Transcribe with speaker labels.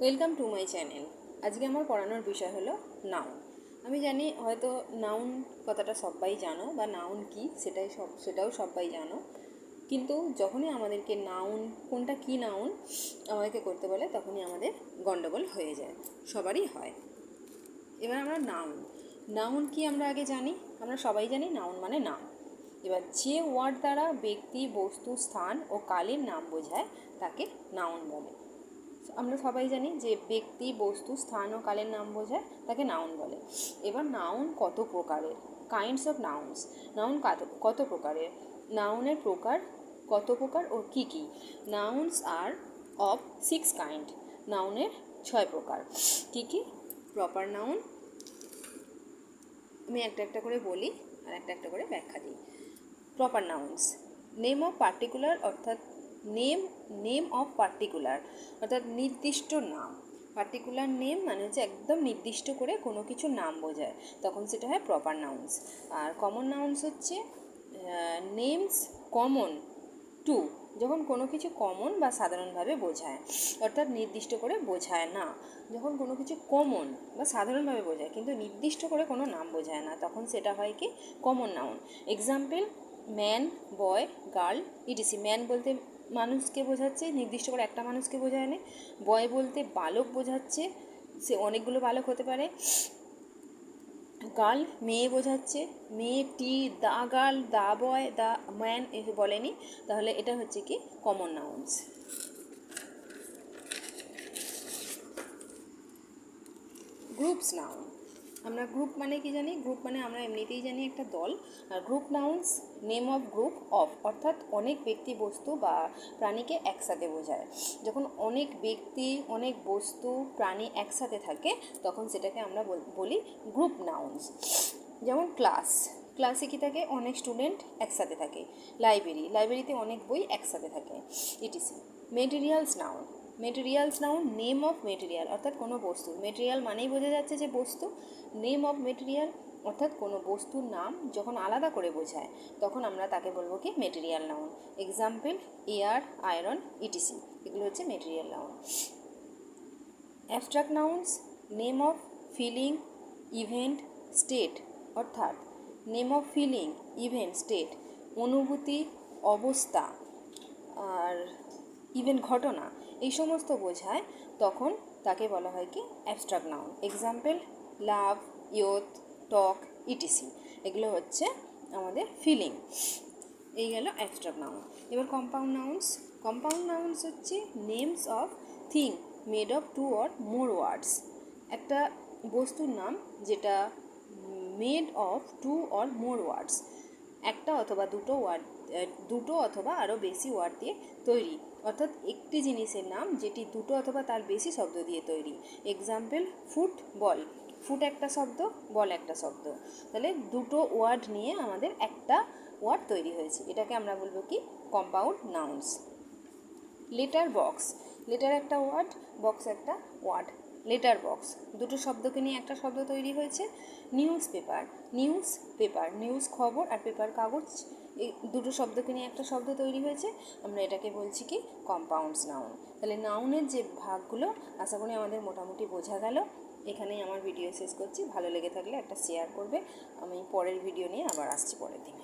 Speaker 1: Welcome to my channel. আজকে আমার পড়ানোর বিষয় হলো নাউন। আমি জানি হয়তো নাউন কথাটা সবাই জানো বা নাউন কি সেটাও সবাই জানো, কিন্তু যখনই আমাদেরকে নাউন কোনটা কি নাউন আমাদেরকে করতে বলে তখনই আমাদের গন্ডগোল হয়ে যায়, সবারই হয়। এবার আমরা নাউন কি আমরা আগে জানি, আমরা সবাই জানি নাউন মানে নাম। এবার যে ওয়ার্ড দ্বারা ব্যক্তি, বস্তু, স্থান ও কালের নাম বোঝায় তাকে নাউন বলে। আমরা সবাই জানি যে ব্যক্তি, বস্তু, স্থান ও কালের নাম বোঝায় তাকে নাউন বলে। এবার নাউন কত প্রকারের? Kinds of nouns. নাউন কত প্রকারের? নাউনের প্রকার কত প্রকার ও কী কী? Nouns are of 6 kind. নাউনের 6 প্রকার। কী কী? প্রপার নাউন, আমি একটা করে বলি আর একটা করে ব্যাখ্যা দিই। Proper nouns, name of particular অর্থাৎ নেম অফ পার্টিকুলার অর্থাৎ নির্দিষ্ট নাম। পার্টিকুলার নেম মানে হচ্ছে একদম নির্দিষ্ট করে কোনো কিছু নাম বোঝায়, তখন সেটা হয় প্রপার নাউন্স। আর কমন নাউন্স হচ্ছে নেমস কমন টু, যখন কোনো কিছু কমন বা সাধারণভাবে বোঝায়, অর্থাৎ নির্দিষ্ট করে বোঝায় না। যখন কোনো কিছু কমন বা সাধারণভাবে বোঝায় কিন্তু নির্দিষ্ট করে কোনো নাম বোঝায় না, তখন সেটা হয় কি কমন নাউন। এক্সাম্পল, ম্যান, বয়, গার্ল, ইটিসি। ম্যান বলতে মানুষকে বোঝাচ্ছে, নির্দিষ্ট করে একটা মানুষকে বোঝায় না। বয় বলতে বালক বোঝাচ্ছে, সে অনেকগুলো বালক হতে পারে। গার্ল মেয়ে বোঝাচ্ছে, মেয়েটি, the girl, the boy, the man বলেনি, তাহলে এটা হচ্ছে কি কমন নাউন্স। গ্রুপস নাউন, আমরা গ্রুপ মানে কি জানি? গ্রুপ মানে আমরা এমনিতেই জানি একটা দল। আর group nouns, name of group of, অর্থাৎ অনেক ব্যক্তি, বস্তু বা প্রাণীকে একসাথে বোঝায়। যখন অনেক ব্যক্তি, অনেক বস্তু, প্রাণী একসাথে থাকে তখন সেটাকে আমরা বলি গ্রুপ নাউন্স। যেমন ক্লাসে কি থাকে? অনেক স্টুডেন্ট একসাথে থাকে। লাইব্রেরিতে অনেক বই একসাথে থাকে, etc. Materials noun, name of material অর্থাৎ কোনো বস্তু। মেটেরিয়াল মানেই বোঝা যাচ্ছে যে বস্তু। নেম অফ মেটেরিয়াল অর্থাৎ কোনো বস্তুর নাম যখন আলাদা করে বোঝায় তখন আমরা তাকে বলবো কি material noun. Example, air, iron, etc. এগুলো হচ্ছে material noun. Abstract nouns, name of feeling, event, state অর্থাৎ name of feeling, event, state অনুভূতি, অবস্থা আর ইভেন্ট ঘটনা, এই সমস্ত বোঝায়, তখন তাকে বলা হয় কি অ্যাবস্ট্রাক্ট নাউন। এক্সাম্পল, লাভ, ইয়থ, টক, ইটিসি। এগুলো হচ্ছে আমাদের ফিলিং। এই গেল অ্যাবস্ট্রাক্ট নাউন। এবার কম্পাউন্ড নাউন্স হচ্ছে names of thing made of 2 or more ওয়ার্ডস। একটা বস্তুর নাম যেটা মেড অফ 2 or more ওয়ার্ডস, একটা অথবা দুটো অথবা আরও বেশি ওয়ার্ড দিয়ে তৈরি, অর্থাৎ একটি জিনিসের নাম যেটি দুটো অথবা তার বেশি শব্দ দিয়ে তৈরি। Example, football. ফুট একটা শব্দ, বল একটা শব্দ, তাহলে দুটো ওয়ার্ড নিয়ে আমাদের একটা ওয়ার্ড তৈরি হয়েছে, এটাকে আমরা বলবো কি compound nouns. Letter box, letter একটা ওয়ার্ড, বক্স একটা ওয়ার্ড। লেটার বক্স, দুটো শব্দকে নিয়ে একটা শব্দ তৈরি হয়েছে। নিউজ খবর, আর পেপার কাগজ, এই দুটো শব্দকে নিয়ে একটা শব্দ তৈরি হয়েছে, আমরা এটাকে বলছি কি কম্পাউন্ডস নাউন। তাহলে নাউনের যে ভাগগুলো আশা করি আমাদের মোটামুটি বোঝা গেল। এখানেই আমার ভিডিও শেষ করছি। ভালো লেগে থাকলে একটা শেয়ার করবে। আমি পরের ভিডিও নিয়ে আবার আসছি পরের দিনে।